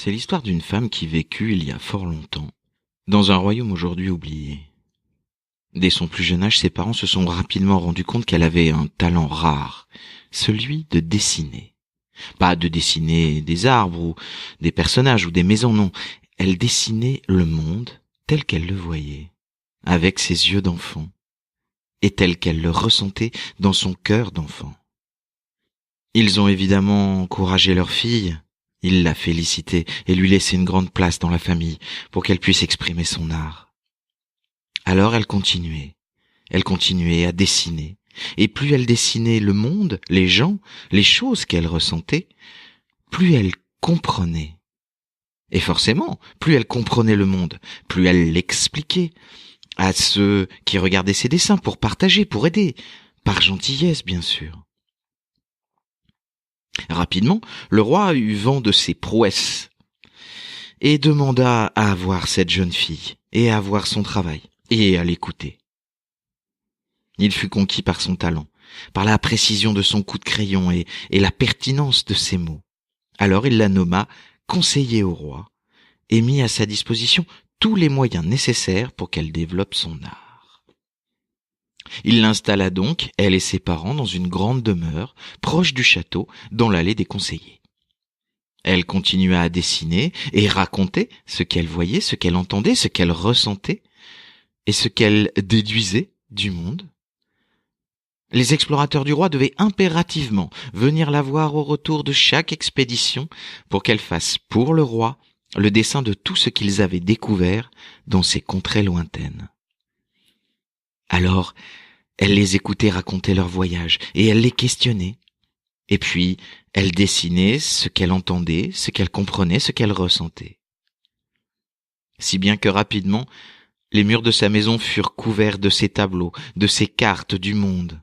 C'est l'histoire d'une femme qui vécut il y a fort longtemps, dans un royaume aujourd'hui oublié. Dès son plus jeune âge, ses parents se sont rapidement rendus compte qu'elle avait un talent rare, celui de dessiner. Pas de dessiner des arbres ou des personnages ou des maisons, non. Elle dessinait le monde tel qu'elle le voyait, avec ses yeux d'enfant, et tel qu'elle le ressentait dans son cœur d'enfant. Ils ont évidemment encouragé leur fille. Ils la félicitaient et lui laissaient une grande place dans la famille pour qu'elle puisse exprimer son art. Alors elle continuait à dessiner. Et plus elle dessinait le monde, les gens, les choses qu'elle ressentait, plus elle comprenait. Et forcément, plus elle comprenait le monde, plus elle l'expliquait à ceux qui regardaient ses dessins pour partager, pour aider, par gentillesse bien sûr. Rapidement, le roi eut vent de ses prouesses et demanda à voir cette jeune fille et à voir son travail et à l'écouter. Il fut conquis par son talent, par la précision de son coup de crayon et la pertinence de ses mots. Alors il la nomma conseiller au roi et mit à sa disposition tous les moyens nécessaires pour qu'elle développe son art. Il l'installa donc, elle et ses parents, dans une grande demeure, proche du château, dans l'allée des conseillers. Elle continua à dessiner et raconter ce qu'elle voyait, ce qu'elle entendait, ce qu'elle ressentait et ce qu'elle déduisait du monde. Les explorateurs du roi devaient impérativement venir la voir au retour de chaque expédition pour qu'elle fasse pour le roi le dessin de tout ce qu'ils avaient découvert dans ces contrées lointaines. Alors, elle les écoutait raconter leur voyage et elle les questionnait. Et puis, elle dessinait ce qu'elle entendait, ce qu'elle comprenait, ce qu'elle ressentait. Si bien que rapidement, les murs de sa maison furent couverts de ses tableaux, de ses cartes du monde.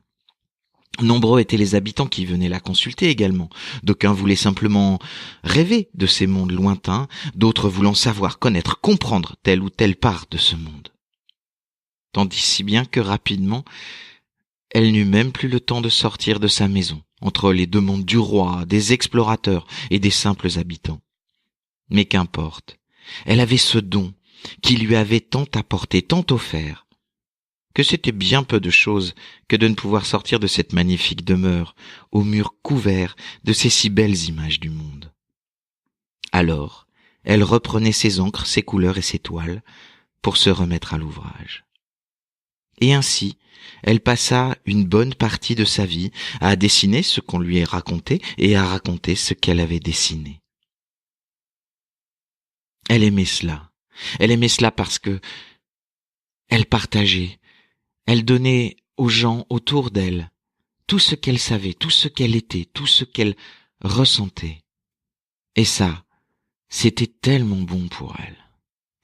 Nombreux étaient les habitants qui venaient la consulter également. D'aucuns voulaient simplement rêver de ces mondes lointains, d'autres voulant savoir, connaître, comprendre telle ou telle part de ce monde. Tandis si bien que rapidement, elle n'eut même plus le temps de sortir de sa maison, entre les deux mondes du roi, des explorateurs et des simples habitants. Mais qu'importe, elle avait ce don qui lui avait tant apporté, tant offert, que c'était bien peu de choses que de ne pouvoir sortir de cette magnifique demeure, aux murs couverts de ces si belles images du monde. Alors, elle reprenait ses encres, ses couleurs et ses toiles pour se remettre à l'ouvrage. Et ainsi, elle passa une bonne partie de sa vie à dessiner ce qu'on lui racontait et à raconter ce qu'elle avait dessiné. Elle aimait cela. Elle aimait cela parce que elle partageait, elle donnait aux gens autour d'elle tout ce qu'elle savait, tout ce qu'elle était, tout ce qu'elle ressentait. Et ça, c'était tellement bon pour elle.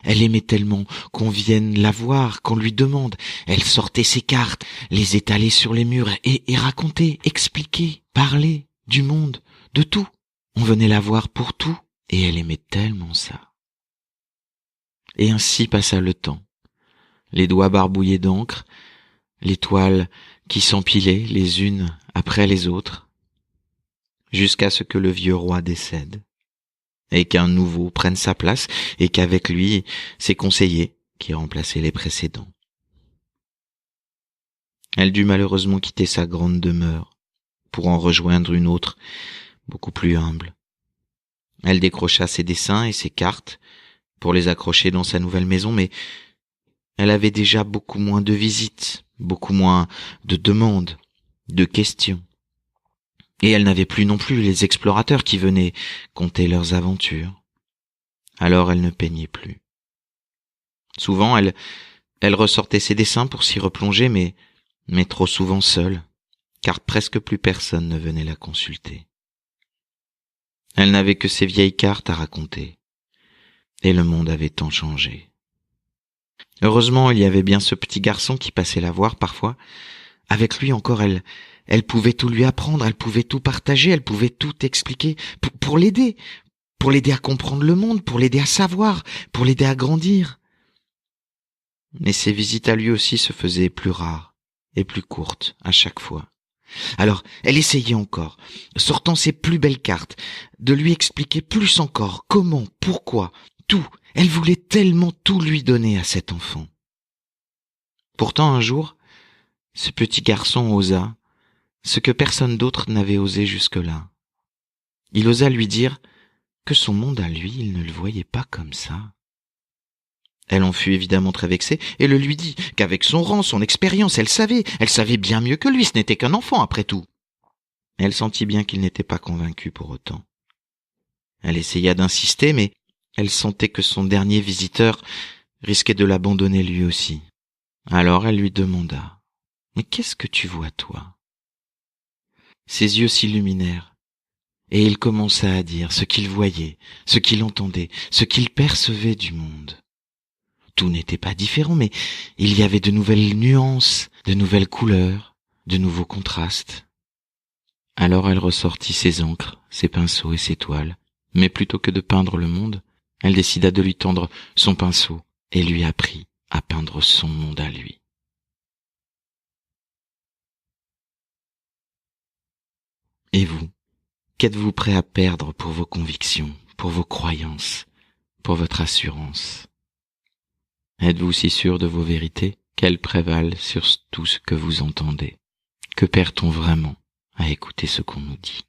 Elle aimait tellement qu'on vienne la voir, qu'on lui demande. Elle sortait ses cartes, les étalait sur les murs et racontait, expliquait, parlait du monde, de tout. On venait la voir pour tout et elle aimait tellement ça. Et ainsi passa le temps. Les doigts barbouillés d'encre, les toiles qui s'empilaient les unes après les autres, jusqu'à ce que le vieux roi décède. Et qu'un nouveau prenne sa place, et qu'avec lui, ses conseillers qui remplaçaient les précédents. Elle dut malheureusement quitter sa grande demeure pour en rejoindre une autre, beaucoup plus humble. Elle décrocha ses dessins et ses cartes pour les accrocher dans sa nouvelle maison, mais elle avait déjà beaucoup moins de visites, beaucoup moins de demandes, de questions. Et elle n'avait plus non plus les explorateurs qui venaient conter leurs aventures. Alors elle ne peignait plus. Souvent, elle ressortait ses dessins pour s'y replonger, mais trop souvent seule, car presque plus personne ne venait la consulter. Elle n'avait que ses vieilles cartes à raconter, et le monde avait tant changé. Heureusement, il y avait bien ce petit garçon qui passait la voir parfois. Avec lui encore, elle pouvait tout lui apprendre, elle pouvait tout partager, elle pouvait tout expliquer pour l'aider à comprendre le monde, pour l'aider à savoir, pour l'aider à grandir. Mais ses visites à lui aussi se faisaient plus rares et plus courtes à chaque fois. Alors, elle essayait encore, sortant ses plus belles cartes, de lui expliquer plus encore comment, pourquoi, tout. Elle voulait tellement tout lui donner à cet enfant. Pourtant, un jour, ce petit garçon osa ce que personne d'autre n'avait osé jusque-là. Il osa lui dire que son monde à lui, il ne le voyait pas comme ça. Elle en fut évidemment très vexée et le lui dit qu'avec son rang, son expérience, elle savait bien mieux que lui, ce n'était qu'un enfant après tout. Elle sentit bien qu'il n'était pas convaincu pour autant. Elle essaya d'insister, mais elle sentait que son dernier visiteur risquait de l'abandonner lui aussi. Alors elle lui demanda « Mais qu'est-ce que tu vois, toi ?» Ses yeux s'illuminèrent, et il commença à dire ce qu'il voyait, ce qu'il entendait, ce qu'il percevait du monde. Tout n'était pas différent, mais il y avait de nouvelles nuances, de nouvelles couleurs, de nouveaux contrastes. Alors elle ressortit ses encres, ses pinceaux et ses toiles, mais plutôt que de peindre le monde, elle décida de lui tendre son pinceau et lui apprit à peindre son monde à lui. Et vous, qu'êtes-vous prêt à perdre pour vos convictions, pour vos croyances, pour votre assurance? Êtes-vous si sûr de vos vérités qu'elles prévalent sur tout ce que vous entendez? Que perd-on vraiment à écouter ce qu'on nous dit?